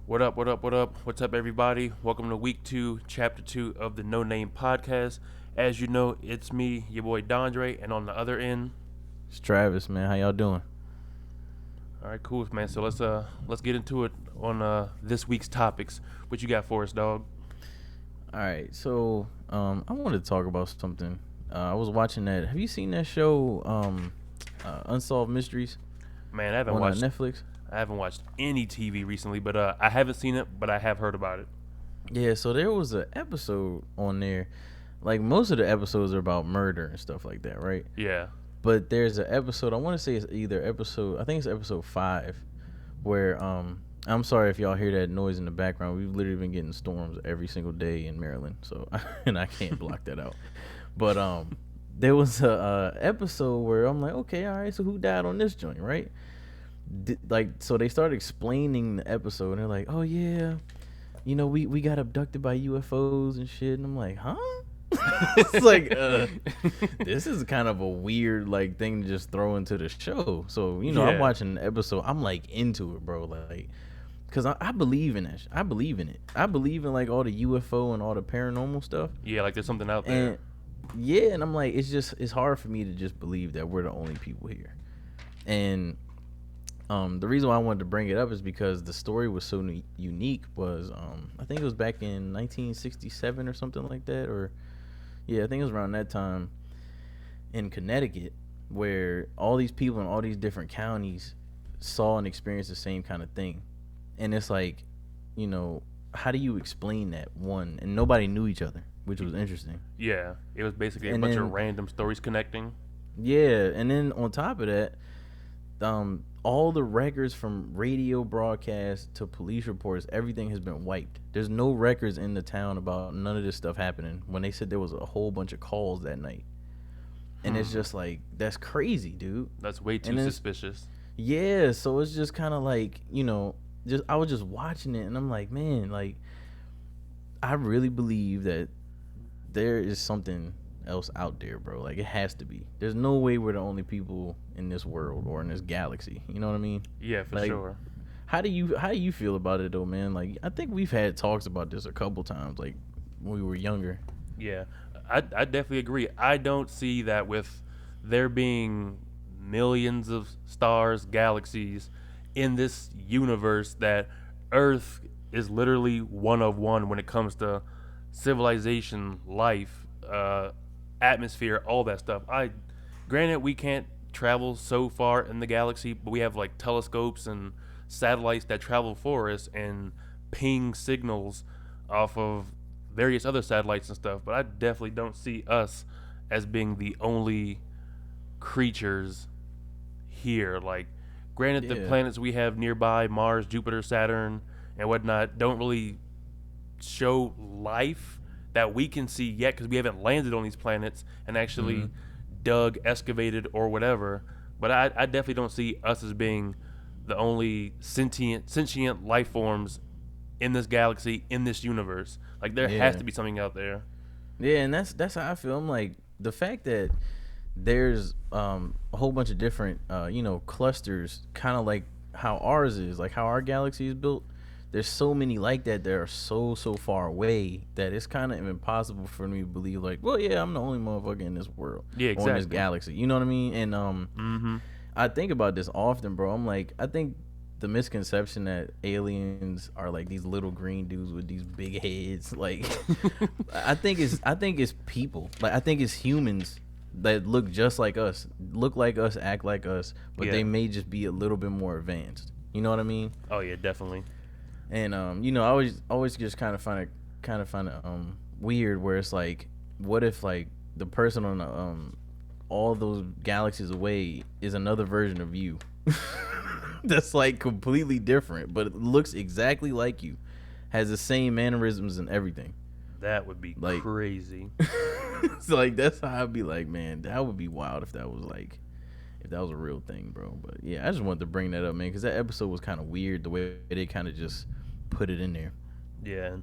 What up, what up, what up? What's up, everybody? Welcome to week 2, chapter 2 of the NONAME podcast. As you know, it's me, your boy Dondre, and on the other end. It's Travis, man. How y'all doing? All right, cool, man. So let's get into it on this week's topics. What you got for us, dog? All right, so I wanted to talk about something. I was watching that. Have you seen that show, Unsolved Mysteries, Man, on Netflix? I haven't watched any TV recently, but I haven't seen it, but I have heard about it. Yeah, so there was an episode on there. Like most of the episodes are about murder and stuff like that, right? Yeah. But there's an episode. I want to say it's either episode. I think it's episode 5, where I'm sorry if y'all hear that noise in the background. We've literally been getting storms every single day in Maryland, so and I can't block that out. But there was a episode where I'm like, okay, all right, so who died on this joint, right? So they started explaining the episode, and they're like, oh yeah, we got abducted by UFOs and shit, and I'm like, huh? It's like this is kind of a weird like thing to just throw into the show. So I'm watching the episode, I'm like into it, bro, like because I believe in that I believe in it. I believe in like all the UFO and all the paranormal stuff. Yeah, like there's something out there. And I'm like, it's hard for me to just believe that we're the only people here. And the reason why I wanted to bring it up is because the story was so unique. Was I think it was back in 1967 or something like that, or yeah, I think it was around that time in Connecticut, where all these people in all these different counties saw and experienced the same kind of thing. And it's like, how do you explain that one? And nobody knew each other, which was interesting. Yeah, it was basically a bunch of random stories connecting. Yeah, and then on top of that, all the records from radio broadcasts to police reports, everything has been wiped. There's no records in the town about none of this stuff happening when they said there was a whole bunch of calls that night. And it's just like, that's crazy, dude. That's way too suspicious. Yeah, so it's just kind of like, I was just watching it and I'm like, man, like, I really believe that there is something else out there, bro. Like, it has to be. There's no way we're the only people in this world or in this galaxy. You know what I mean? Yeah, for sure. How do you feel about it though, man? Like, I think we've had talks about this a couple times, like when we were younger. Yeah, I definitely agree. I don't see that with there being millions of stars, galaxies in this universe, that Earth is literally one of one when it comes to civilization, life, atmosphere, all that stuff. Granted, we can't travel so far in the galaxy, but we have like telescopes and satellites that travel for us and ping signals off of various other satellites and stuff. But I definitely don't see us as being the only creatures here. Like, granted, the planets we have nearby, Mars, Jupiter, Saturn, and whatnot, don't really show life that we can see yet, because we haven't landed on these planets and actually dug, excavated, or whatever. But I definitely don't see us as being the only sentient life forms in this galaxy, in this universe. Like, there has to be something out there. Yeah, and that's how I feel. I'm like, the fact that there's a whole bunch of different clusters, kind of like how ours is, like how our galaxy is built. There's so many like that are so far away that it's kind of impossible for me to believe, like, well, yeah, I'm the only motherfucker in this world, exactly, on this galaxy. You know what I mean? And I think about this often, bro. I'm like, I think the misconception that aliens are like these little green dudes with these big heads, like, I think it's people. Like, I think it's humans that look just like us, act like us, but they may just be a little bit more advanced. You know what I mean? Oh yeah, definitely. And I always just kind of find it weird, where it's like, what if like the person on the all those galaxies away is another version of you that's like completely different, but it looks exactly like you, has the same mannerisms and everything. That would be like crazy. So like, that's how I'd be like, man, that would be wild if that was a real thing, bro. But yeah, I just wanted to bring that up, man, because that episode was kind of weird, the way they kind of just put it in there. Yeah,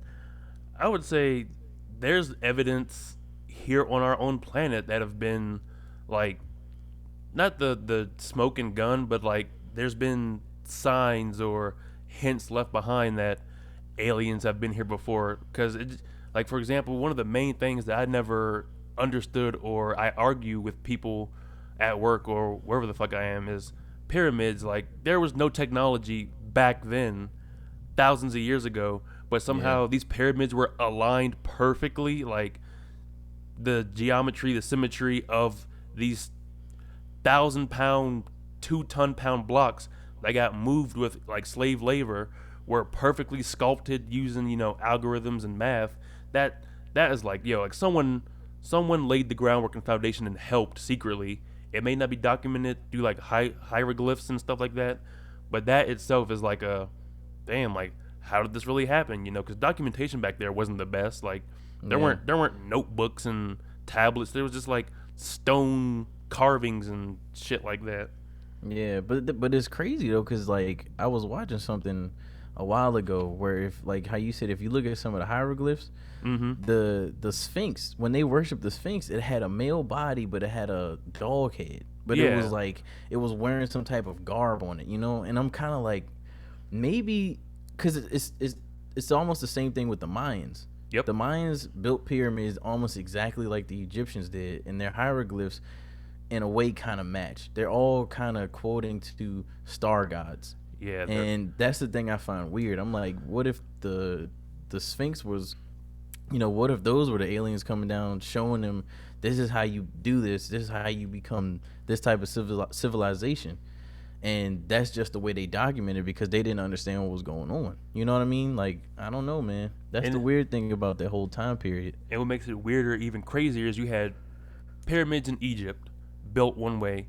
I would say there's evidence here on our own planet that have been, like, not the smoking gun, but like there's been signs or hints left behind that aliens have been here before. Because, like, for example, one of the main things that I never understood or I argue with people at work or wherever the fuck I am is pyramids. Like, there was no technology back then, thousands of years ago, but somehow these pyramids were aligned perfectly. Like, the geometry, the symmetry of these 1,000-pound, 2-ton-pound blocks that got moved with like slave labor were perfectly sculpted using algorithms and math. That is like like someone laid the groundwork and foundation and helped secretly. It may not be documented through like hieroglyphs and stuff like that, but that itself is like a damn, like, how did this really happen? Because documentation back there wasn't the best. Like, there weren't notebooks and tablets. There was just like stone carvings and shit like that. Yeah, but it's crazy though, cause like I was watching something a while ago where if like how you said if you look at some of the hieroglyphs, the Sphinx, when they worshiped the Sphinx, it had a male body but it had a dog head, but it was like it was wearing some type of garb on it, and I'm kind of like maybe because it's almost the same thing with the Mayans. Yep. The Mayans built pyramids almost exactly like the Egyptians did, and their hieroglyphs in a way kind of match. They're all kind of quoting to star gods. Yeah. And that's the thing I find weird. I'm like, what if the Sphinx was, what if those were the aliens coming down showing them this is how you do this is how you become this type of civilization. And that's just the way they documented because they didn't understand what was going on. You know what I mean? Like, I don't know, man. That's the weird thing about that whole time period. And what makes it weirder, even crazier, is you had pyramids in Egypt built one way,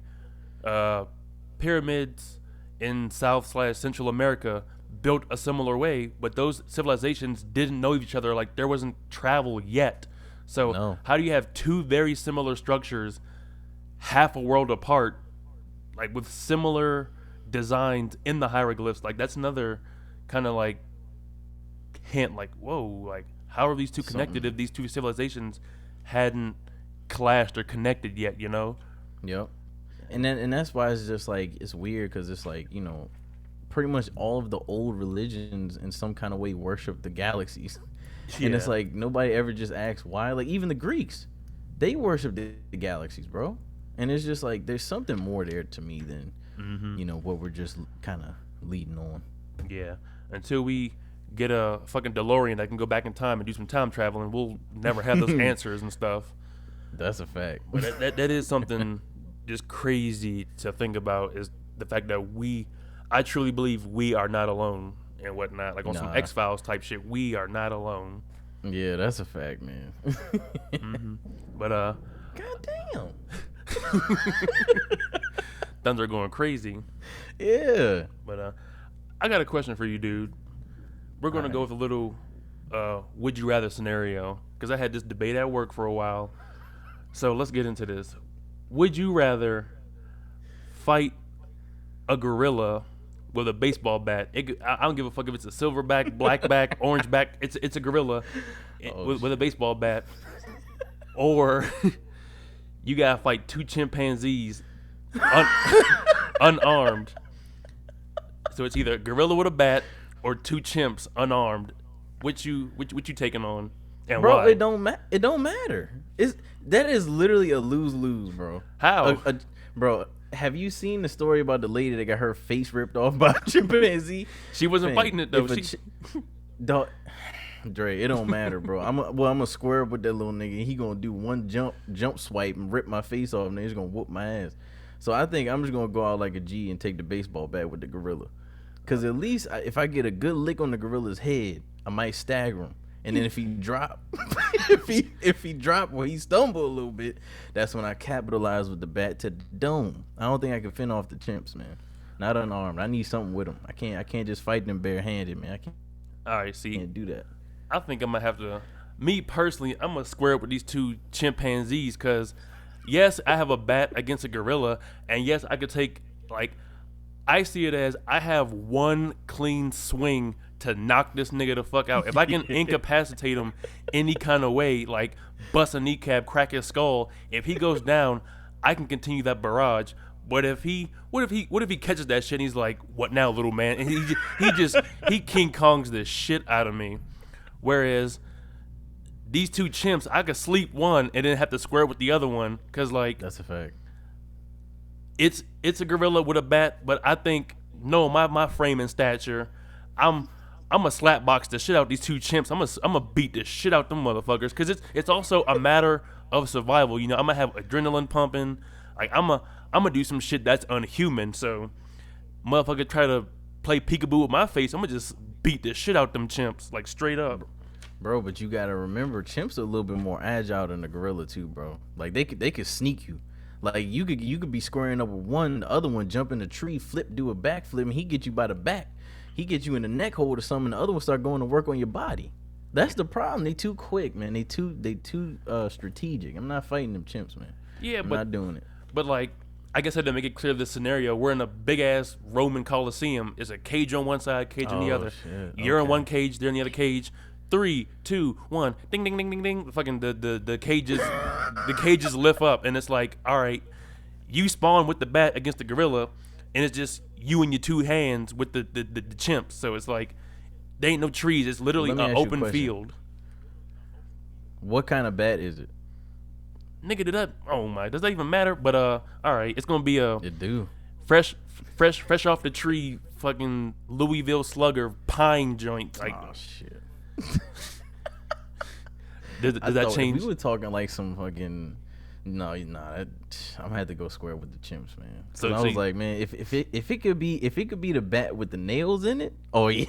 pyramids in South/Central America built a similar way, but those civilizations didn't know each other. Like, there wasn't travel yet. So how do you have two very similar structures half a world apart, like with similar designs in the hieroglyphs? Like, that's another kind of like hint, like, whoa, like, how are these two connected if these two civilizations hadn't clashed or connected yet, Yep. And that's why it's just like it's weird because it's like pretty much all of the old religions in some kind of way worship the galaxies. And it's like nobody ever just asks why. Like, even the Greeks, they worship the galaxies, bro. And it's just like there's something more there to me than what we're just kind of leading on. Yeah. Until we get a fucking DeLorean that can go back in time and do some time traveling, we'll never have those answers and stuff. That's a fact. But that is something just crazy to think about, is the fact that I truly believe we are not alone and whatnot. Like on some X-Files type shit, we are not alone. Yeah, that's a fact, man. But goddamn. Thunder going crazy. Yeah. But I got a question for you, dude. We're going to go with a little would you rather scenario, because I had this debate at work for a while. So let's get into this. Would you rather fight a gorilla with a baseball bat? I don't give a fuck if it's a silverback, blackback, orangeback. It's a gorilla with a baseball bat. Or you gotta fight two chimpanzees unarmed. So it's either a gorilla with a bat or two chimps unarmed. Which you taking on? And bro, why? it don't matter. That is literally a lose-lose, bro. How? Bro, have you seen the story about the lady that got her face ripped off by a chimpanzee? She wasn't fighting it though. Dre, it don't matter, bro. I'm gonna square up with that little nigga. He gonna do one jump swipe and rip my face off, and then he's gonna whoop my ass. So I think I'm just gonna go out like a G and take the baseball bat with the gorilla, cause at least if I get a good lick on the gorilla's head, I might stagger him. And then if he drop, if he drop or he stumble a little bit, that's when I capitalize with the bat to the dome. I don't think I can fend off the chimps, man. Not unarmed. I need something with them. I can't just fight them barehanded, man. All right, see, can't do that. I think I'm gonna have to. Me personally, I'm gonna square up with these two chimpanzees, cause yes, I have a bat against a gorilla, and yes, I could take I see it as I have one clean swing to knock this nigga the fuck out. If I can incapacitate him any kind of way, like bust a kneecap, crack his skull, if he goes down, I can continue that barrage. What if he catches that shit and he's like, "What now, little man?" And he King Kongs the shit out of me. Whereas these two chimps, I could sleep one and then have to square with the other one because like That's a fact. it's a gorilla with a bat, but I think no, my frame and stature, I'm a slap box the shit out these two chimps. I'm a beat the shit out them motherfuckers because it's also a matter of survival. You know, I'm gonna have adrenaline pumping. Like I'm gonna do some shit that's unhuman. So, motherfucker try to play peekaboo with my face. I'm gonna just beat the shit out them chimps like straight up. Bro, but you gotta remember, chimps are a little bit more agile than the gorilla too, bro. Like they could sneak you. Like you could be squaring up with one, the other one jump in the tree, flip, do a backflip, and he get you by the back. He get you in the neck hold or something. The other one start going to work on your body. That's the problem. They too quick, man. They too strategic. I'm not fighting them chimps, man. Yeah, I'm but not doing it. But like, I guess I had to make it clear this scenario. We're in a big ass Roman Coliseum. There's a cage on one side, cage on the other. Shit. You're in Okay. one cage, they're in the other cage. 3, 2, 1, ding ding ding ding ding. Fucking the cages lift up, and it's like, all right, you spawn with the bat against the gorilla, and it's just you and your two hands with the chimps. So it's like, there ain't no trees. It's literally Let me an ask you a open question. field. What kind of bat is it? Nigga, did that? Oh my, does that even matter? But all right, it's gonna be a It do. fresh off the tree, fucking Louisville Slugger pine joint. Like, Oh shit. does that change? If we were talking like some fucking. No, nah. I'm gonna have to go square with the chimps, man. So I was like, man, if it could be the bat with the nails in it, oh yeah,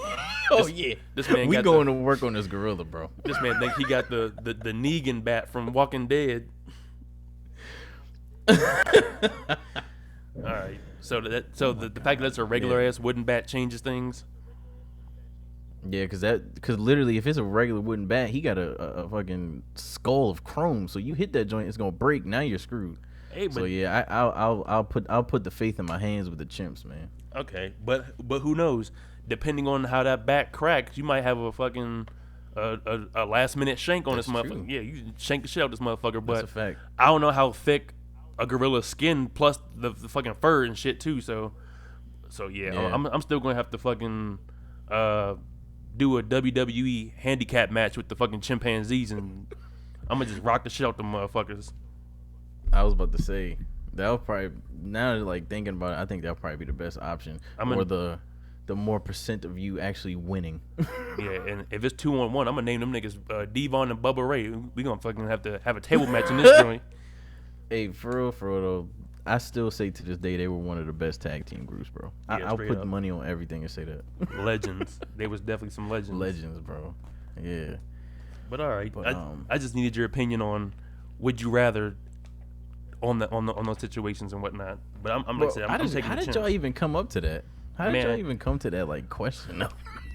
This man we got going to work on this gorilla, bro. This man think he got the Negan bat from Walking Dead. All right, so the fact that it's a regular ass wooden bat changes things. Yeah, cause literally, if it's a regular wooden bat, he got a fucking skull of chrome. So you hit that joint, it's gonna break. Now you're screwed. Hey, but So yeah, I'll put the faith in my hands with the chimps, man. okay, but who knows? Depending on how that bat cracks, you might have a fucking a last minute shank on That's this motherfucker. true. Yeah, you can shank the shit out this motherfucker. But That's a fact. I don't know how thick a gorilla's skin plus the fucking fur and shit too. So yeah, Yeah. I'm still gonna have to fucking do a WWE handicap match with the fucking chimpanzees, and I'm gonna just rock the shit out them motherfuckers. I was about to say that'll probably, now like thinking about it, I think that'll probably be the best option, or the more percent of you actually winning. Yeah, and if it's 2-on-1, I'm gonna name them niggas Devon and Bubba Ray. We gonna fucking have to have a table match in this joint. Hey, for real though, I still say to this day they were one of the best tag team groups, bro. Yeah, I'll straight put up. money on everything and say that. Legends. There was definitely some legends. Legends, bro. Yeah. But all right, But, I just needed your opinion on would you rather on those situations and whatnot. But I'm Bro, like I said, I'm taking how the did y'all chimps. even come up to that? How did Man. y'all even come to that like question?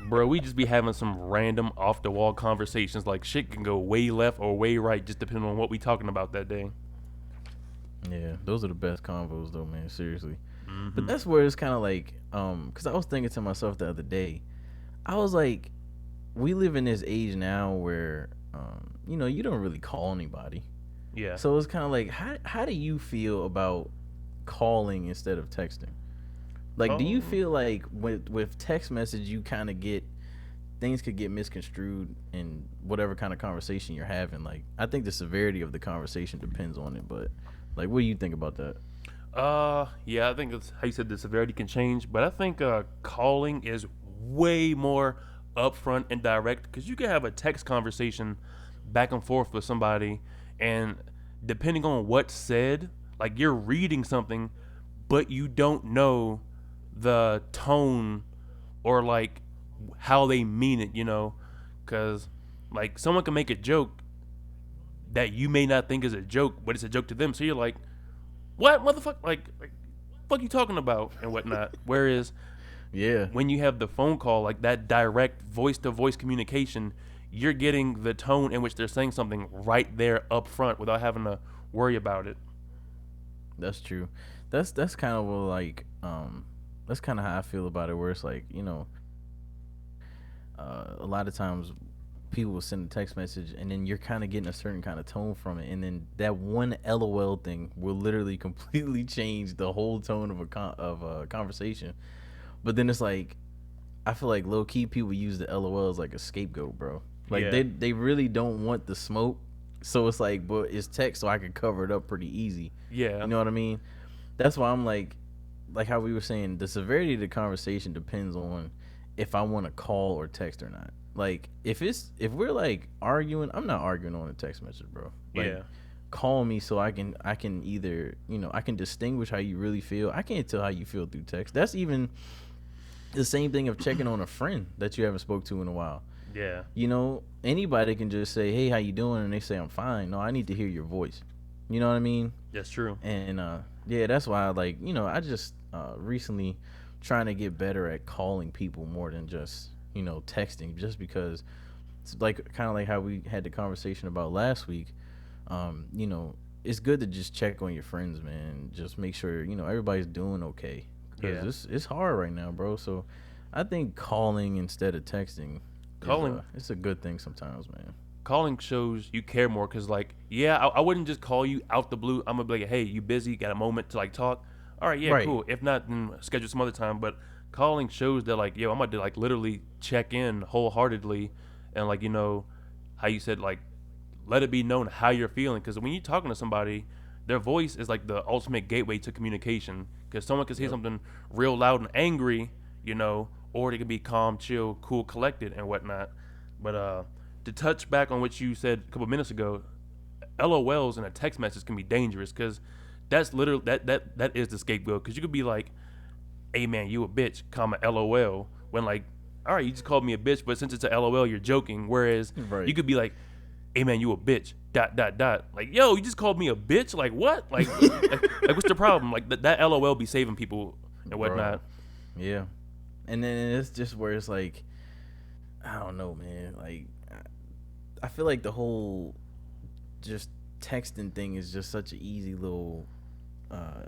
Bro, we just be having some random off the wall conversations. Like shit can go way left or way right just depending on what we talking about that day. Yeah, those are the best convos though, man. Seriously. Mm-hmm. But that's where it's kind of like, because I was thinking to myself the other day, I was like, we live in this age now where, you don't really call anybody. Yeah. So it's kind of like, how do you feel about calling instead of texting? Like, do you feel like with text message, you kind of things could get misconstrued in whatever kind of conversation you're having? Like, I think the severity of the conversation depends on it, but like, what do you think about that? Yeah, I think that's how you said the severity can change, but I think calling is way more upfront and direct because you can have a text conversation back and forth with somebody, and depending on what's said, like you're reading something, but you don't know the tone or like how they mean it, because like someone can make a joke that you may not think is a joke, but it's a joke to them. So you're like, what motherfucker? Like fuck you talking about and whatnot. Whereas Yeah. when you have the phone call, like that direct voice to voice communication, you're getting the tone in which they're saying something right there up front without having to worry about it. That's true. That's kind of like that's kind of how I feel about it. Where it's like a lot of times people will send a text message and then you're kind of getting a certain kind of tone from it, and then that one LOL thing will literally completely change the whole tone of a conversation. But then it's like I feel like low key people use the LOL as like a scapegoat, bro. Like Yeah, they really don't want the smoke, so it's like, but it's text, so I can cover it up pretty easy. yeah, You know what I mean? That's why I'm like how we were saying, the severity of the conversation depends on if I want to call or text or not. Like if we're like arguing, I'm not arguing on a text message, bro. Like yeah. call me so I can either, I can distinguish how you really feel. I can't tell how you feel through text. That's even the same thing of checking on a friend that you haven't spoke to in a while. Yeah, Anybody can just say, "Hey, how you doing?" and they say, "I'm fine." No, I need to hear your voice. You know what I mean? that's true. And yeah, that's why I just recently trying to get better at calling people more than just texting, just because it's like kind of like how we had the conversation about last week. It's good to just check on your friends, man. Just make sure everybody's doing okay, because Yeah, it's hard right now, bro. So I think calling instead of texting is calling it's a good thing sometimes, man. calling shows you care more because, like, yeah, I wouldn't just call you out the blue. I'm gonna be like, hey, you busy? Got a moment to like talk? All right, yeah, Right. cool. If not, then schedule some other time. But calling shows that, like, yo, I'm about to like literally check in wholeheartedly, and like, how you said, like, let it be known how you're feeling, because when you're talking to somebody, their voice is like the ultimate gateway to communication, because someone can say Yep. something real loud and angry, or they can be calm, chill, cool, collected, and whatnot. But to touch back on what you said a couple minutes ago, LOLs in a text message can be dangerous, because that's literally that is the scapegoat, because you could be like, hey man, you a bitch, comma LOL, when like, all right, you just called me a bitch, but since it's a LOL, you're joking. Whereas you Right. could be like, hey man, you a bitch, dot dot dot, like, yo, you just called me a bitch, like what, like what's the problem? Like that LOL be saving people and Bro. whatnot. Yeah. And then it's just where it's like, I don't know, man. Like, I feel like the whole just texting thing is just such an easy little.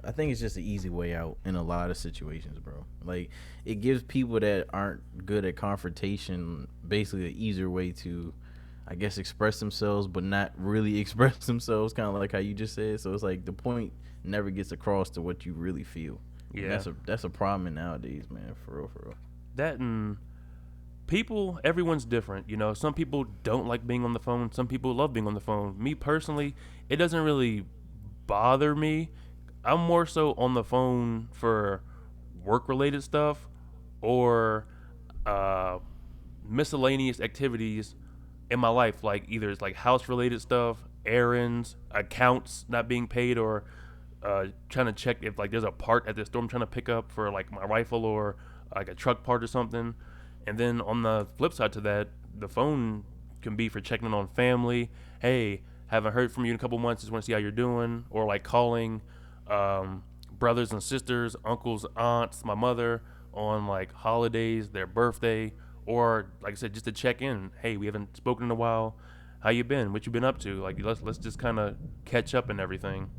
I think it's just an easy way out in a lot of situations, bro. Like, it gives people that aren't good at confrontation basically an easier way to, I guess, express themselves, but not really express themselves. Kind of like how you just said. So it's like the point never gets across to what you really feel, and Yeah, that's a problem in nowadays, man. For real, for real. that and people, everyone's different. Some people don't like being on the phone. Some people love being on the phone. Me personally, it doesn't really bother me. I'm more so on the phone for work related stuff, or uh, miscellaneous activities in my life, like either it's like house related stuff, errands, accounts not being paid, or trying to check if like there's a part at the store I'm trying to pick up for like my rifle, or like a truck part or something. And then on the flip side to that, the phone can be for checking on family. Hey, haven't heard from you in a couple months, just want to see how you're doing, or like calling um, brothers and sisters, uncles, aunts, my mother on like holidays, their birthday, or like I said, just to check in. Hey, we haven't spoken in a while. How you been? What you been up to? Like let's just kind of catch up and everything.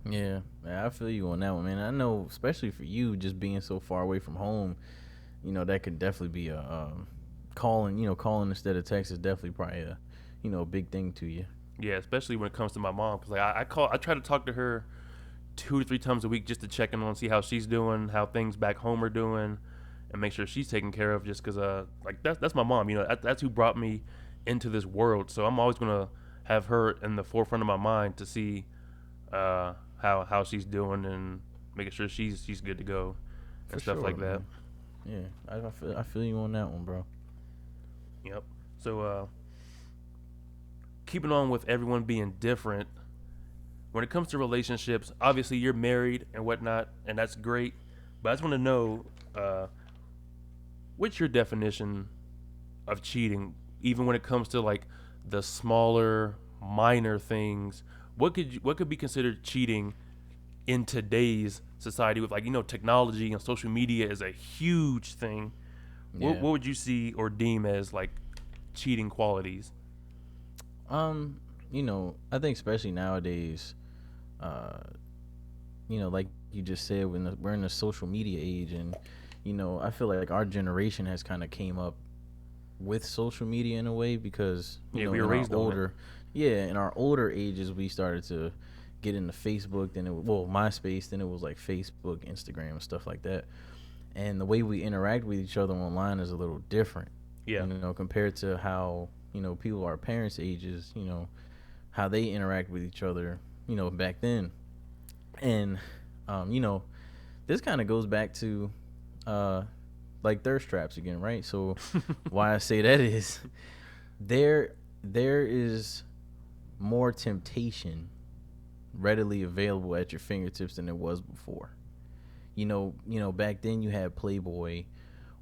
Yeah, I feel you on that one, man. I know, especially for you, just being so far away from home, that could definitely be a calling. Calling instead of text is definitely probably a big thing to you. Yeah, especially when it comes to my mom, because like I try to talk to her 2 to 3 times a week just to check in on, see how she's doing, how things back home are doing, and make sure she's taken care of. Just because like that's my mom, that's who brought me into this world. So I'm always gonna have her in the forefront of my mind to see how she's doing, and making sure she's good to go and For stuff sure, like that. man. Yeah, I feel you on that one, bro. Yep. So keeping on with everyone being different, when it comes to relationships, obviously you're married and whatnot, and that's great. But I just want to know, uh, what's your definition of cheating, even when it comes to like the smaller, minor things? What could be considered cheating in today's society with, like, technology and social media is a huge thing. What, Yeah. what would you see or deem as like cheating qualities? Um, I think especially nowadays, uh, like you just said, when we're in the social media age, and I feel like our generation has kind of came up with social media in a way because Yeah, we in were our raised on it. older, yeah, in our older ages we started to get into Facebook. Then MySpace. Then it was like Facebook, Instagram, and stuff like that. And the way we interact with each other online is a little different. Yeah. Compared to how people our parents' ages, how they interact with each other, back then. And this kind of goes back to like thirst traps again, right? So why I say that is there is more temptation readily available at your fingertips than it was before. Back then you had Playboy,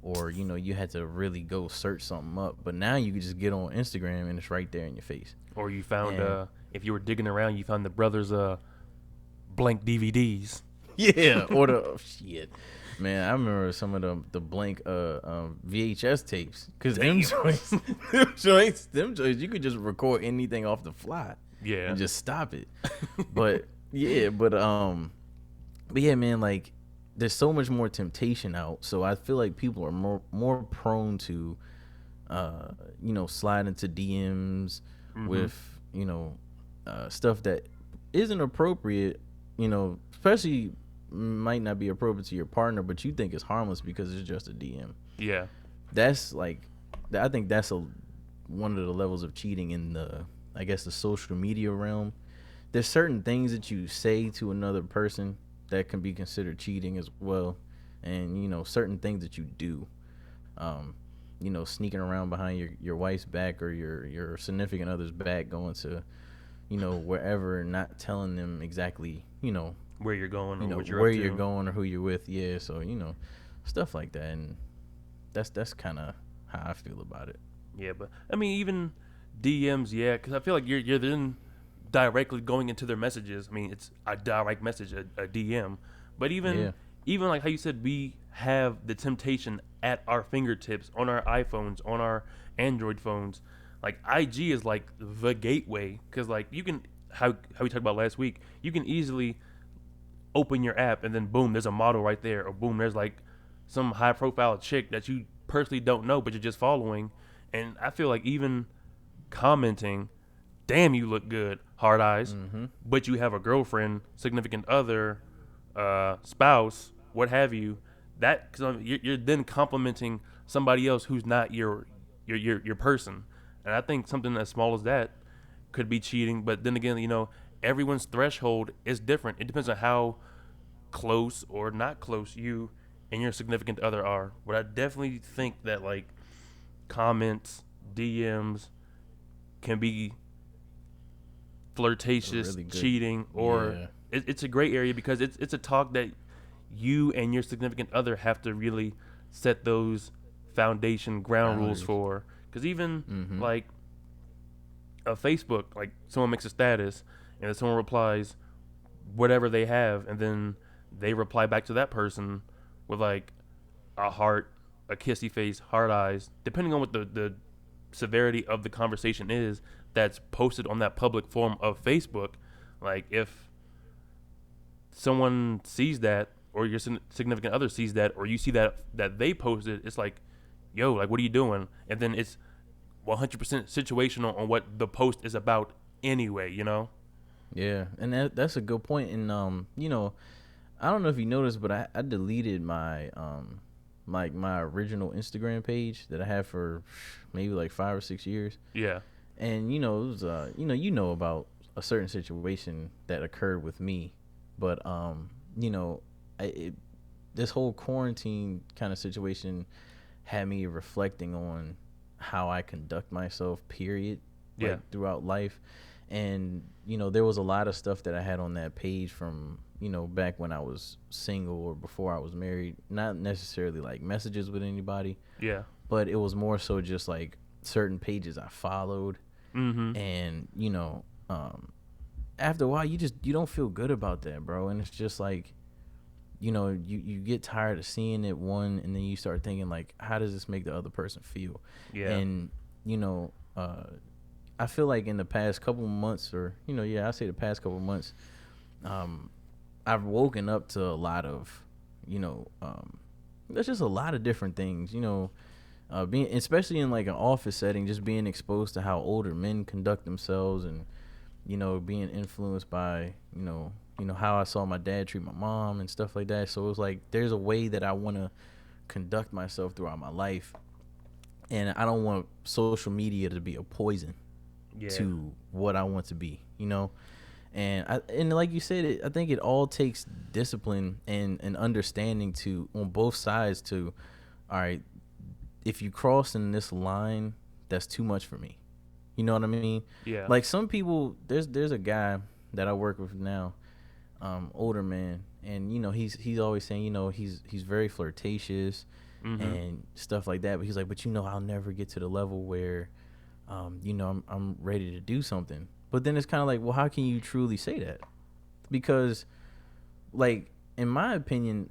or you had to really go search something up. But now you can just get on Instagram and it's right there in your face. Or you found And if you were digging around, you found the brothers blank DVDs. yeah, or the shit. Man, I remember some of the blank VHS tapes, because them joints, you could just record anything off the fly. Yeah. And just stop it. But yeah, man, like there's so much more temptation out, so I feel like people are more prone to slide into DMs with stuff that isn't appropriate, especially might not be appropriate to your partner, but you think it's harmless because it's just a DM. Yeah. That's like, I think that's one of the levels of cheating in the social media realm. There's certain things that you say to another person that can be considered cheating as well, and certain things that you do, sneaking around behind your wife's back or your significant other's back, going to wherever, not telling them exactly where you're going or what you're where up to. you're going or who you're with. Yeah, so stuff like that, and that's kind of how I feel about it. Yeah, but I mean, even DMs, yeah, because I feel like you're then directly going into their messages. I mean, it's a direct message, a DM. But even like how you said, we have the temptation at our fingertips, on our iPhones, on our Android phones. Like IG is like the gateway, because like you can, how we talked about last week, you can easily open your app and then boom, there's a model right there, or boom, there's like some high profile chick that you personally don't know but you're just following. And I feel like even commenting, damn, you look good, hard eyes, but you have a girlfriend, significant other, spouse, what have you, that, cause you're then complimenting somebody else who's not your person. And I think something as small as that could be cheating. But then again, everyone's threshold is different. It depends on how close or not close you and your significant other are. But I definitely think that like comments, DMs can be flirtatious, Really cheating, or it's a gray area, because it's a talk that you and your significant other have to really set those foundation ground rules for. Because even like a Facebook, like someone makes a status and then someone replies whatever they have, and then they reply back to that person with like a heart, a kissy face, hard eyes, depending on what the severity of the conversation is that's posted on that public forum of Facebook. Like if someone sees that, or your significant other sees that, or you see that they posted, it's like, yo, like, what are you doing? And then it's 100% situational on what the post is about anyway, Yeah, and that's a good point. And I don't know if you noticed, but I deleted my like my original Instagram page that I had for maybe like 5 or 6 years. Yeah. And it was about a certain situation that occurred with me, but this whole quarantine kind of situation had me reflecting on how I conduct myself, period, throughout life. And there was a lot of stuff that I had on that page from back when I was single or before I was married, not necessarily like messages with anybody, but it was more so just like certain pages I followed. And after a while you don't feel good about that, bro. And it's just like you get tired of seeing it, one, and then you start thinking like, how does this make the other person feel? And I feel like in the past couple months, or I say the past couple months, I've woken up to a lot of there's just a lot of different things. being especially in like an office setting, just being exposed to how older men conduct themselves, and being influenced by how I saw my dad treat my mom and stuff like that. So it was like there's a way that I want to conduct myself throughout my life, and I don't want social media to be a poison to what I want to be. And like you said, I think it all takes discipline and understanding to on both sides to, all right, if you cross in this line, that's too much for me. You know what I mean? Yeah. Like some people, there's a guy that I work with now, older man, and he's always saying he's very flirtatious and stuff like that. But he's like, but I'll never get to the level where, I'm ready to do something. But then it's kind of like, well, how can you truly say that? Because, like, in my opinion,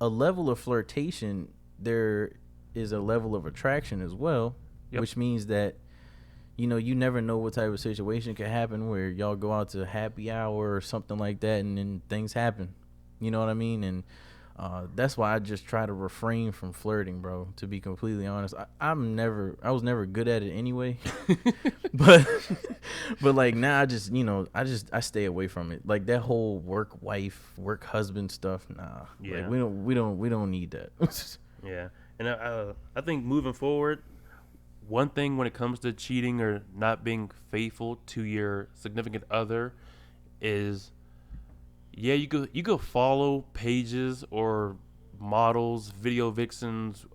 a level of flirtation, there is a level of attraction as well, which means that, you never know what type of situation could happen where y'all go out to happy hour or something like that, and then things happen. You know what I mean? And that's why I just try to refrain from flirting, bro. To be completely honest, I was never good at it anyway. but like now, I stay away from it. Like that whole work wife, work husband stuff. Nah, like we don't need that. Yeah, and I think moving forward, one thing when it comes to cheating or not being faithful to your significant other is, you go follow pages or models, video vixens,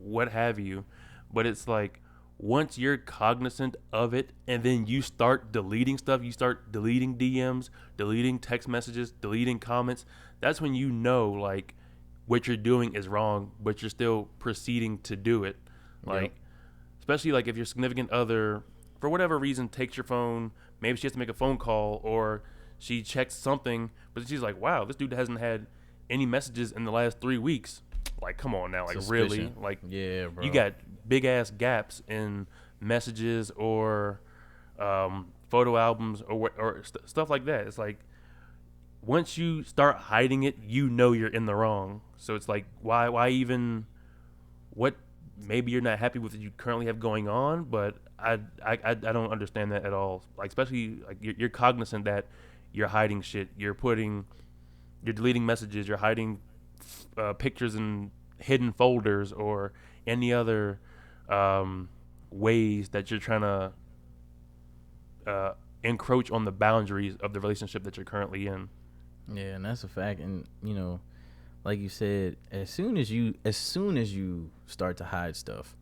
what have you, but it's like once you're cognizant of it and then you start deleting stuff, you start deleting DMs, deleting text messages, deleting comments, that's when like what you're doing is wrong, but you're still proceeding to do it. Like, especially like if your significant other, for whatever reason, takes your phone, maybe she has to make a phone call or she checks something, but she's like, wow, this dude hasn't had any messages in the last 3 weeks. Like, come on now. Like, really? Like, yeah, bro. You got big ass gaps in messages or photo albums or stuff like that. It's like, once you start hiding it, you're in the wrong. So it's like, why even, what, maybe you're not happy with what you currently have going on, but I don't understand that at all. Like, especially like you're cognizant that you're hiding shit. You're deleting messages. You're hiding pictures in hidden folders or any other ways that you're trying to encroach on the boundaries of the relationship that you're currently in. Yeah, and that's a fact. And like you said, as soon as you start to hide stuff,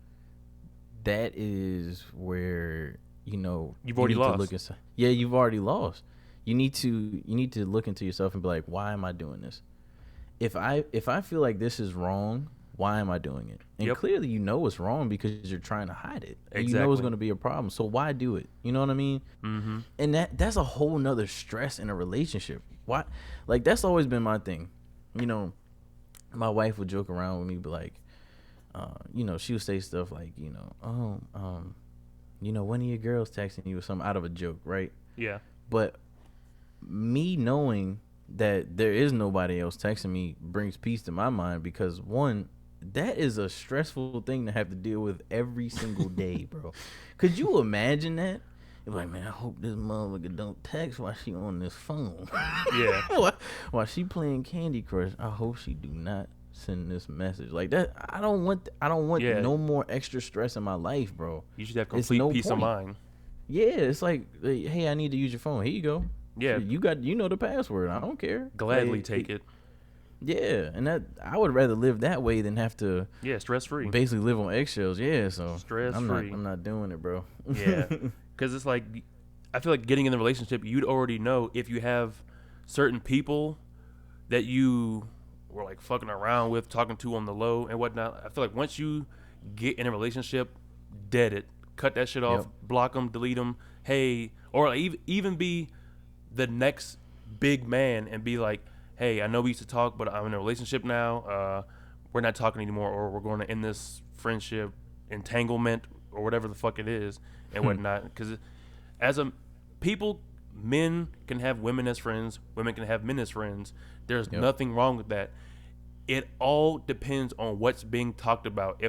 that is where you've already lost. You've already lost. You need to look into yourself and be like, why am I doing this? If I feel like this is wrong, why am I doing it? And clearly it's wrong because you're trying to hide it. And exactly. It's going to be a problem. So why do it? You know what I mean? Mm-hmm. And that's a whole nother stress in a relationship. Why? Like, that's always been my thing. My wife would joke around with me, be like, she would say stuff like, one of your girls texting you or something out of a joke, right? Yeah. But me knowing that there is nobody else texting me brings peace to my mind, because one, that is a stressful thing to have to deal with every single day, bro. Could you imagine that? You're like, man, I hope this motherfucker don't text while she on this phone. Yeah. While she playing Candy Crush, I hope she do not send this message like that. I don't want no more extra stress in my life, bro. You should have complete peace of mind. Yeah, it's like, hey, I need to use your phone. Here you go. Yeah, you know the password. I don't care. Gladly take it. Yeah, and that I would rather live that way than have to. Yeah, stress free. Basically live on eggshells. Yeah, so stress free. I'm not doing it, bro. Yeah, because it's like, I feel like getting in the relationship, you'd already know if you have certain people that you were like fucking around with, talking to on the low and whatnot. I feel like once you get in a relationship, dead it, cut that shit off, block them, delete them. Hey, or even be the next big man and be like, hey, I know we used to talk, but I'm in a relationship now. We're not talking anymore, or we're going to end this friendship, entanglement, or whatever the fuck it is, and whatnot. Because men can have women as friends, women can have men as friends. There's nothing wrong with that. it all depends on what's being talked about.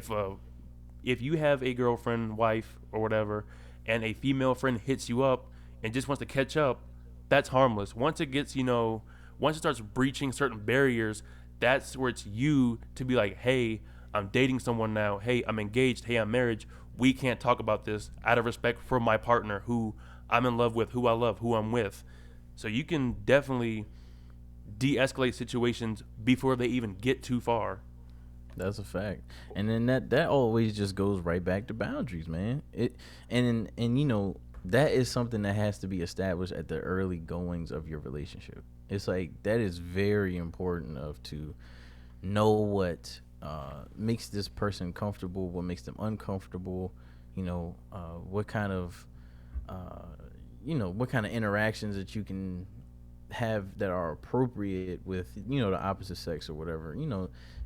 If you have a girlfriend, wife, or whatever, and a female friend hits you up and just wants to catch up, that's harmless. Once it gets, once it starts breaching certain barriers, that's where it's you to be like, hey, I'm dating someone now. Hey, I'm engaged. Hey, I'm married. We can't talk about this out of respect for my partner who I'm in love with, who I love, who I'm with. So you can definitely de-escalate situations before they even get too far. That's a fact. And then that always just goes right back to boundaries, man. And that is something that has to be established at the early goings of your relationship. It's like that is very important of to know what makes this person comfortable, what makes them uncomfortable, what kind of what kind of interactions that you can have that are appropriate with the opposite sex or whatever.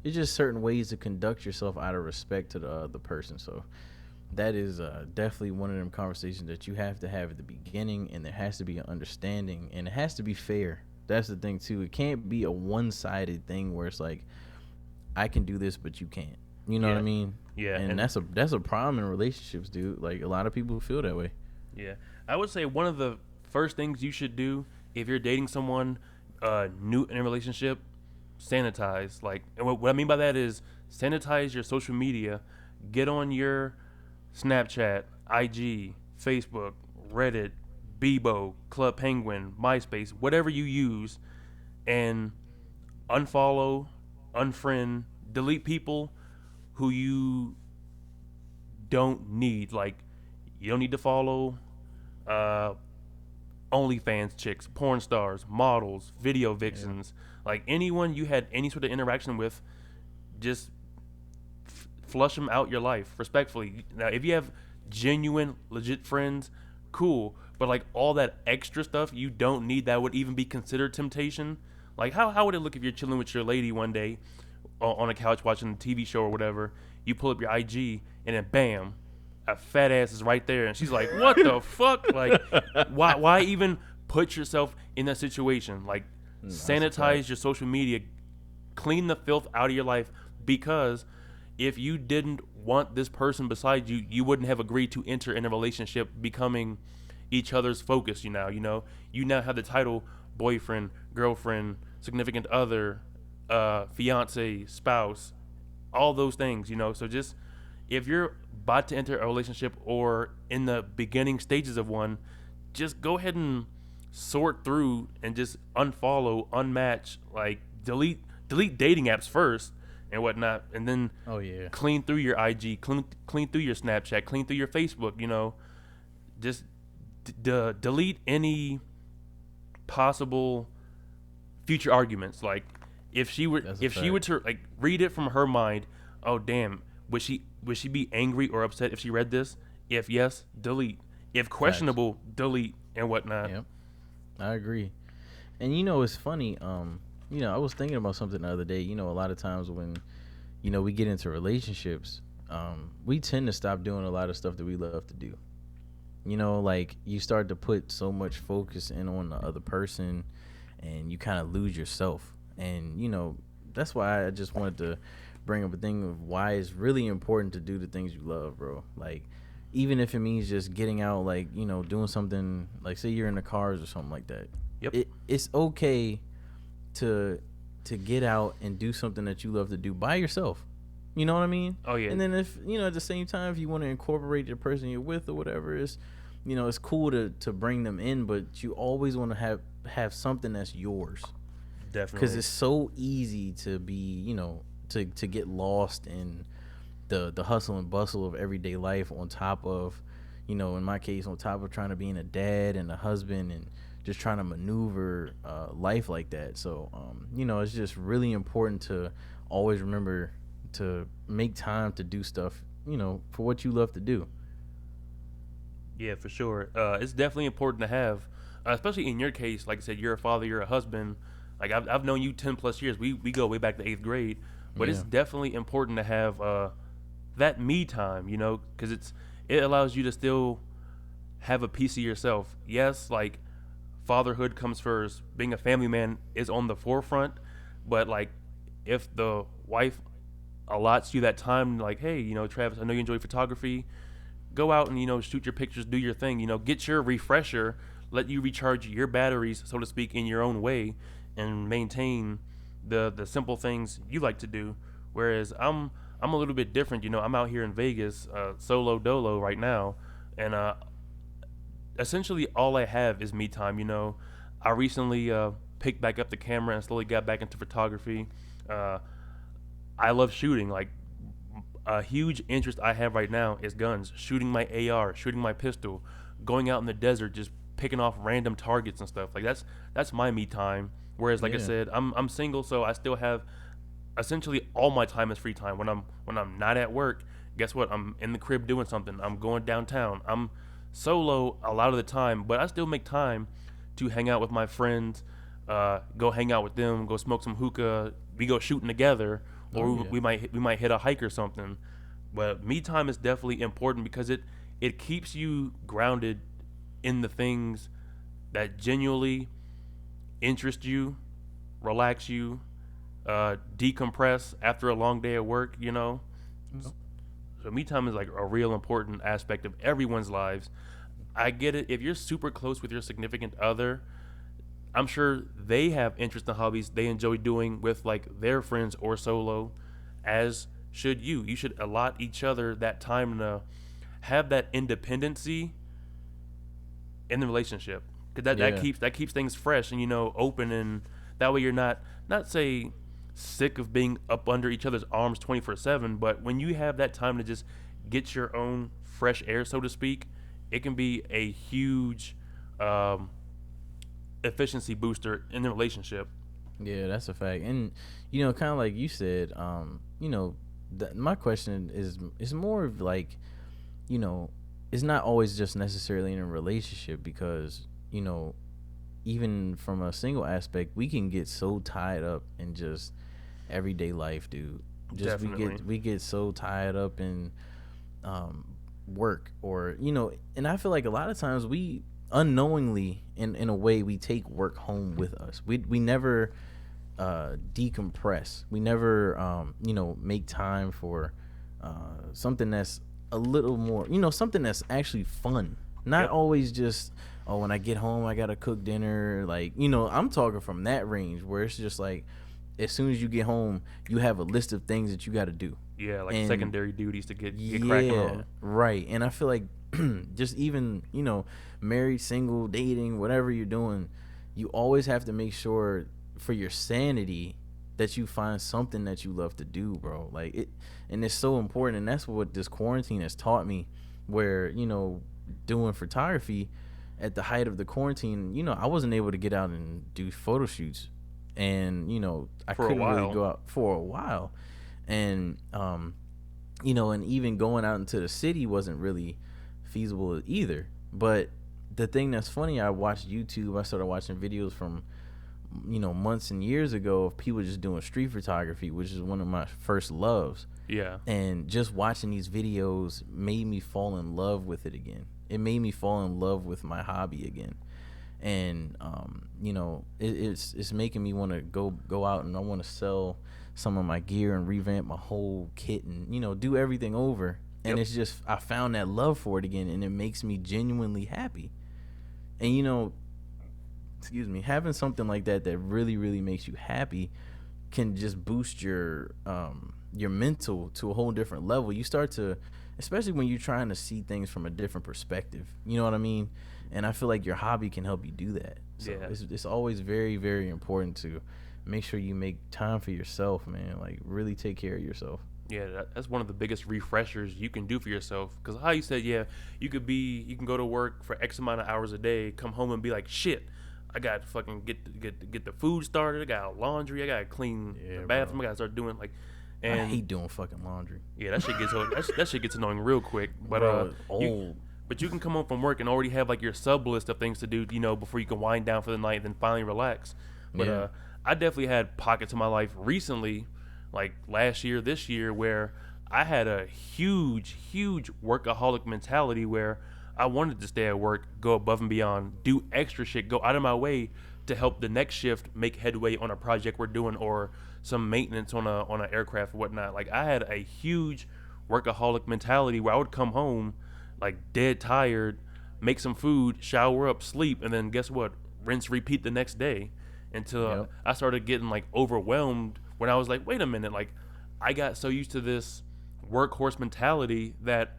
It's just certain ways to conduct yourself out of respect to the other person. So that is definitely one of them conversations that you have to have at the beginning, and there has to be an understanding, and it has to be fair. That's the thing too. It can't be a one-sided thing where it's like I can do this but you can't. You know what I mean? Yeah. And that's a problem in relationships, dude. Like a lot of people feel that way. Yeah. I would say one of the first things you should do if you're dating someone new in a relationship, sanitize. Like, and what I mean by that is sanitize your social media. Get on your Snapchat, IG, Facebook, Reddit, Bebo, Club Penguin, MySpace, whatever you use, and unfollow, unfriend, delete people who you don't need. Like, you don't need to follow OnlyFans chicks, porn stars, models, video vixens, like anyone you had any sort of interaction with, just flush them out your life respectfully. Now, if you have genuine, legit friends, cool. But like all that extra stuff you don't need that would even be considered temptation. Like how would it look if you're chilling with your lady one day on a couch watching a TV show or whatever? You pull up your IG and then bam, a fat ass is right there, and she's like, "What the fuck? Like, why even put yourself in that situation? Like, sanitize your social media, clean the filth out of your life, because if you didn't want this person beside you, you wouldn't have agreed to enter in a relationship becoming each other's focus. You now have the title boyfriend, girlfriend, significant other, fiance, spouse, all those things. So just if you're about to enter a relationship or in the beginning stages of one, just go ahead and sort through and just unfollow, unmatch, like delete dating apps first and whatnot, and then clean through your IG, clean through your Snapchat, clean through your Facebook. Just delete any possible future arguments. Like if she were to like read it from her mind, oh damn, would she be angry or upset if she read this? If yes, delete. If questionable, delete and whatnot. Yep, I agree. And it's funny. I was thinking about something the other day. A lot of times when we get into relationships, we tend to stop doing a lot of stuff that we love to do. Like you start to put so much focus in on the other person, and you kind of lose yourself. And that's why I just wanted to bring up a thing of why it's really important to do the things you love, bro. Like even if it means just getting out, like doing something, like say you're in the cars or something like that. Yep. It's okay to get out and do something that you love to do by yourself. You know what I mean? Oh yeah. And then if at the same time, if you want to incorporate the person you're with or whatever, it's cool to bring them in, but you always want to have something that's yours. Definitely. Because it's so easy to be to get lost in the hustle and bustle of everyday life, on top of in my case, on top of trying to be a dad and a husband and just trying to maneuver life like that. So it's just really important to always remember to make time to do stuff for what you love to do. Yeah, for sure. It's definitely important to have, especially in your case. Like I said, you're a father, you're a husband. Like I've known you 10 plus years. We go way back to 8th grade, but it's definitely important to have that me time. Because it allows you to still have a piece of yourself. Yes, like fatherhood comes first. Being a family man is on the forefront, but like if the wife allots you that time, like, hey, Travis, I know you enjoy photography. Go out and shoot your pictures, do your thing. Get your refresher, let you recharge your batteries, so to speak, in your own way, and maintain the simple things you like to do. Whereas I'm a little bit different. I'm out here in Vegas, solo dolo right now, and essentially all I have is me time. I recently picked back up the camera and slowly got back into photography. Uh, I love shooting. Like, a huge interest I have right now is guns, shooting my AR, shooting my pistol, going out in the desert, just picking off random targets and stuff. Like, that's my me time. Whereas, like I Yeah. said, I'm single, so I still have essentially all my time is free time. When I'm not at work, guess what? I'm in the crib doing something. I'm going downtown. I'm solo a lot of the time, but I still make time to hang out with my friends, go hang out with them, go smoke some hookah. We go shooting together, Oh or yeah. we might hit a hike or something. But me time is definitely important because it keeps you grounded in the things that genuinely interest you, relax you, decompress after a long day at work. So me time is like a real important aspect of everyone's lives. I get it. If you're super close with your significant other, I'm sure they have interests and hobbies they enjoy doing with like their friends or solo, as should you. You should allot each other that time to have that independency in the relationship, because Yeah. that keeps things fresh and open, and that way you're not say sick of being up under each other's arms 24/7, but when you have that time to just get your own fresh air, so to speak, it can be a huge um, efficiency booster in the relationship. Yeah, that's a fact. And kind of like you said, my question is more of like, you know, it's not always just necessarily in a relationship because, even from a single aspect, we can get so tied up in just everyday life, dude. Just Definitely. we get so tied up in um work, or and I feel like a lot of times we unknowingly, in a way, we take work home with us. We never decompress. We never make time for something that's a little more, something that's actually fun. Not Yep. always just, oh, when I get home I gotta cook dinner. Like, I'm talking from that range where it's just like, as soon as you get home, you have a list of things that you got to do. Yeah, like And secondary duties to get cracking yeah, on. right. And I feel like just even, married, single, dating, whatever you're doing, you always have to make sure for your sanity that you find something that you love to do, bro. Like it, and it's so important. And that's what this quarantine has taught me, where, doing photography at the height of the quarantine, I wasn't able to get out and do photo shoots. And, I For a couldn't really while. go out for a while. And, and even going out into the city wasn't really feasible either. But the thing that's funny, I watched YouTube. I started watching videos from, months and years ago of people just doing street photography, which is one of my first loves. Yeah. And just watching these videos made me fall in love with it again. It made me fall in love with my hobby again. And it's making me want to go out, and I want to sell some of my gear and revamp my whole kit, and do everything over. And Yep. it's just, I found that love for it again, and it makes me genuinely happy. And excuse me, having something like that that really really makes you happy can just boost your mental to a whole different level. You start to, especially when you're trying to see things from a different perspective. You know what I mean? And I feel like your hobby can help you do that. So Yeah. it's always very very important to make sure you make time for yourself, man. Like, really take care of yourself. Yeah, that's one of the biggest refreshers you can do for yourself. Because how you said, yeah, you can go to work for X amount of hours a day, come home and be like, shit, I got to fucking get the food started. I got laundry. I got to clean the Yeah, bathroom. bro. I got to start doing like, I and hate doing fucking laundry, yeah, that shit gets annoying real quick. But bro. It's you old. but you can come home from work and already have like your sub list of things to do, before you can wind down for the night and then finally relax. But Yeah. I definitely had pockets of my life recently, like last year, this year, where I had a huge workaholic mentality where I wanted to stay at work, go above and beyond, do extra shit, go out of my way to help the next shift make headway on a project we're doing or some maintenance on an aircraft or whatnot. Like I had a huge workaholic mentality where I would come home like dead tired, make some food, shower up, sleep, and then guess what? Rinse, repeat the next day until I started getting like overwhelmed when I was like, wait a minute, like I got so used to this workhorse mentality that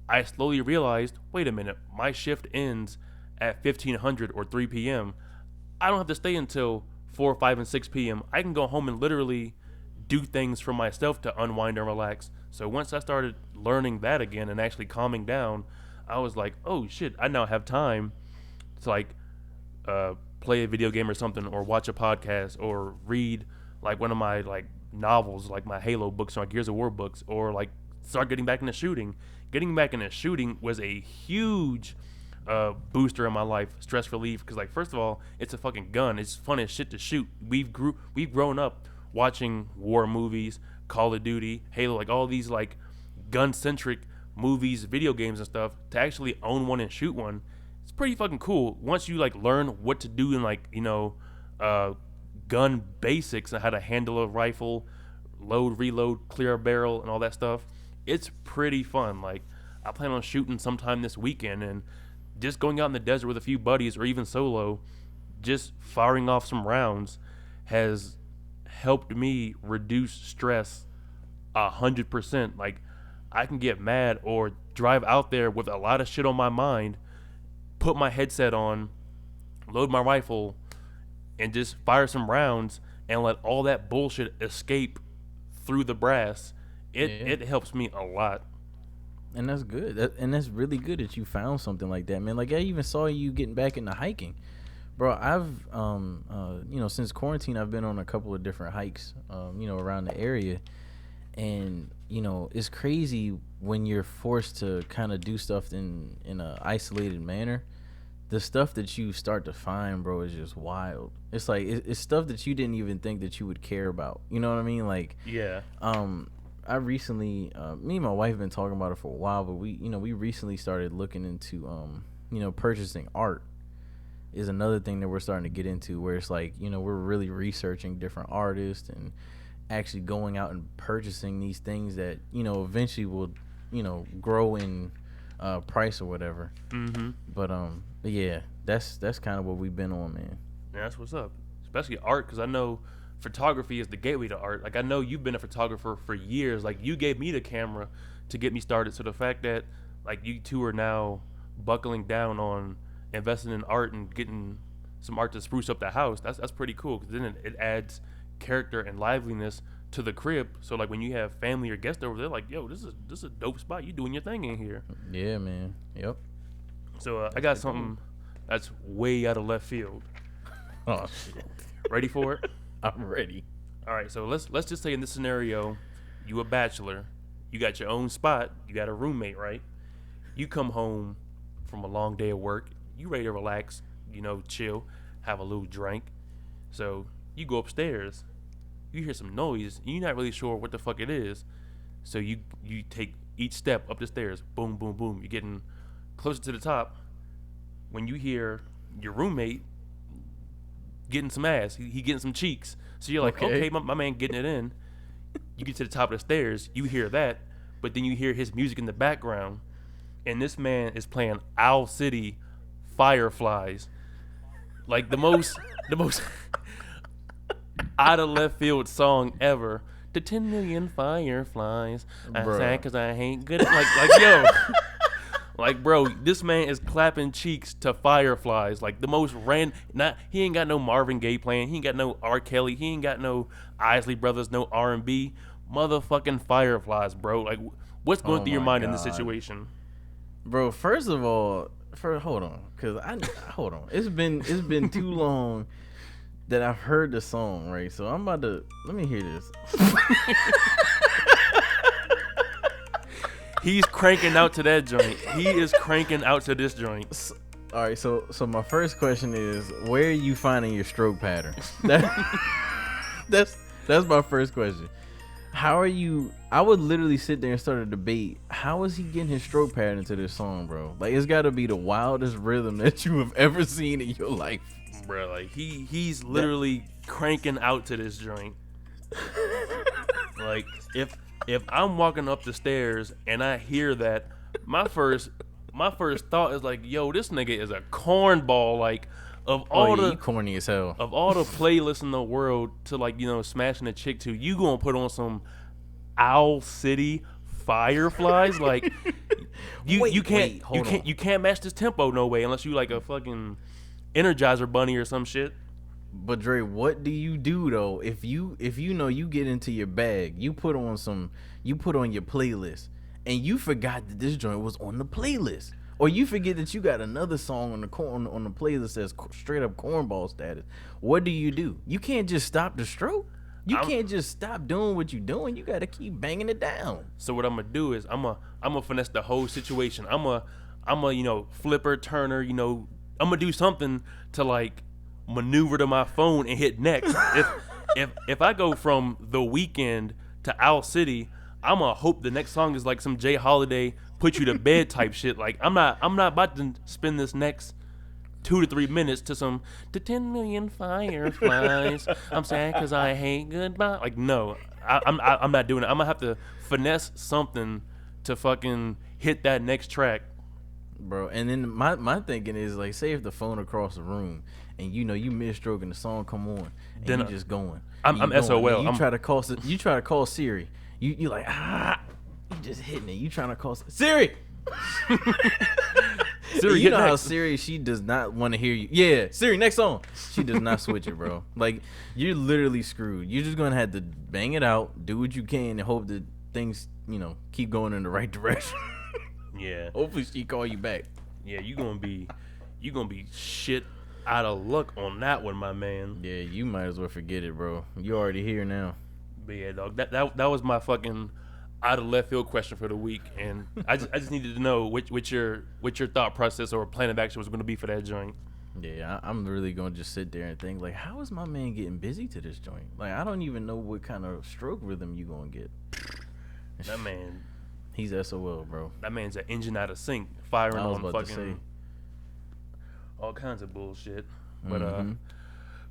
I slowly realized, wait a minute, my shift ends at 1500 or 3 p.m. I don't have to stay until 4, 5, and 6 p.m. I can go home and literally do things for myself to unwind and relax. So once I started learning that again and actually calming down, I was like, oh shit, I now have time to like play a video game or something, or watch a podcast, or read like one of my like novels, like my Halo books or my Gears of War books, or like start getting back into shooting. Getting back into shooting was a huge booster in my life, stress relief, because like first of all, it's a fucking gun. It's fun as shit to shoot. We've grown up watching war movies, Call of Duty, Halo, like all these like gun centric movies, video games and stuff. To actually own one and shoot one, it's pretty fucking cool. Once you like learn what to do in like gun basics and how to handle a rifle, load, reload, clear a barrel, and all that stuff, it's pretty fun. Like I plan on shooting sometime this weekend, and just going out in the desert with a few buddies or even solo, just firing off some rounds has helped me reduce stress 100%. Like I can get mad or drive out there with a lot of shit on my mind, put my headset on, load my rifle, and just fire some rounds and let all that bullshit escape through the brass. It helps me a lot. And that's good. And that's really good that you found something like that, man. Like I even saw you getting back into hiking. Bro, I've since quarantine I've been on a couple of different hikes around the area. And it's crazy when you're forced to kind of do stuff in a isolated manner. The stuff that you start to find, bro, is just wild. It's like it's stuff that you didn't even think that you would care about. You know what I mean? Like, yeah. I recently, me and my wife have been talking about it for a while, but we recently started looking into, purchasing art is another thing that we're starting to get into, where it's like, we're really researching different artists and actually going out and purchasing these things that, eventually will, grow in price or whatever. Mm-hmm. But yeah, that's kind of what we've been on, man. Yeah, that's what's up. Especially art, because I know photography is the gateway to art. Like I know you've been a photographer for years. Like you gave me the camera to get me started. So the fact that like you two are now buckling down on investing in art and getting some art to spruce up the house, that's pretty cool. Because then it adds character and liveliness to the crib. So like when you have family or guests over, they're like, "Yo, this is a dope spot. You doing your thing in here." Yeah, man. Yep. So I got something that's way out of left field. Oh shit! Ready for it? I'm ready. All right, so let's just say in this scenario, you a bachelor, you got your own spot, you got a roommate, right? You come home from a long day of work, you ready to relax, chill, have a little drink. So you go upstairs, you hear some noise, and you're not really sure what the fuck it is. So you take each step up the stairs, boom, boom, boom. You're getting closer to the top when you hear your roommate getting some ass. He getting some cheeks. So you're like, okay, my man getting it in. You get to the top of the stairs, you hear that, but then you hear his music in the background, and this man is playing Owl City Fireflies. Like the most out of left field song ever. The 10 million fireflies. I sang because I ain't good at like yo. Like, bro, this man is clapping cheeks to Fireflies. Like, the most he ain't got no Marvin Gaye playing. He ain't got no R. Kelly. He ain't got no Isley Brothers, no R&B. Motherfucking Fireflies, bro. Like, what's going through your mind in this situation? Bro, first of all, hold on. Hold on. It's been too long that I've heard the song, right? So I'm about to, let me hear this. He's cranking out to that joint. He is cranking out to this joint. All right, so my first question is, where are you finding your stroke pattern? That's my first question. How are you? I would literally sit there and start a debate. How is he getting his stroke pattern to this song, bro? Like, it's got to be the wildest rhythm that you have ever seen in your life, bro. Like he's literally cranking out to this joint. Like if I'm walking up the stairs and I hear that, my first thought is like, yo, this nigga is a cornball. Like of all you corny as hell. of all the playlists in the world to like, you know, smashing a chick to, you gonna put on some Owl City Fireflies? Like you can't match this tempo no way unless you like a fucking Energizer bunny or some shit. But Dre, what do you do though if you know you get into your bag, you put on your playlist, and you forgot that this joint was on the playlist, or you forget that you got another song on the playlist that's straight up cornball status? What do? You can't just stop the stroke. You can't just stop doing what you're doing. You gotta keep banging it down. So what I'm gonna do is I'm gonna finesse the whole situation. I'm a you know, flipper turner. You know, I'm gonna do something to like maneuver to my phone and hit next. If I go from The Weeknd to Owl City, I'm gonna hope the next song is like some Jay Holiday put you to bed type shit. Like I'm not about to spend this next 2 to 3 minutes to 10 million fireflies. I'm sad because I hate goodbye. Like no, I'm not doing it. I'm gonna have to finesse something to fucking hit that next track. Bro, and then my thinking is like, say if the phone across the room and you know you mid-stroke and the song come on and Then you just going. I'm going, SOL. You try to call Siri. You like you just hitting it. You trying to call Siri. Siri, you know next. how Siri, she does not want to hear you. Yeah, Siri, next song. She does not switch it, bro. Like you're literally screwed. You're just gonna have to bang it out, do what you can, and hope that things, you know, keep going in the right direction. Yeah. Hopefully she call you back. Yeah, you gonna be shit out of luck on that one, my man. Yeah, you might as well forget it, bro. You already here now. But yeah, dog, that was my fucking out of left field question for the week, and I just needed to know what your thought process or plan of action was gonna be for that joint. Yeah, I'm really gonna just sit there and think like, how is my man getting busy to this joint? Like, I don't even know what kind of stroke rhythm you gonna get. That man, he's SOL, bro. that man's an engine out of sync, firing I was on about to say. fucking all kinds of bullshit. But Mm-hmm.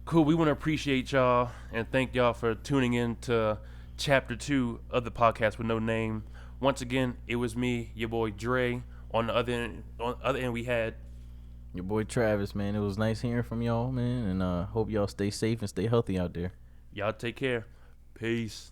Cool. We want to appreciate y'all and thank y'all for tuning in to Chapter 2 of the podcast with No Name. Once again, it was me, your boy Dre. On the other end, we had Your boy Travis, man. It was nice hearing from y'all, man, and hope y'all stay safe and stay healthy out there. y'all. Take care. Peace.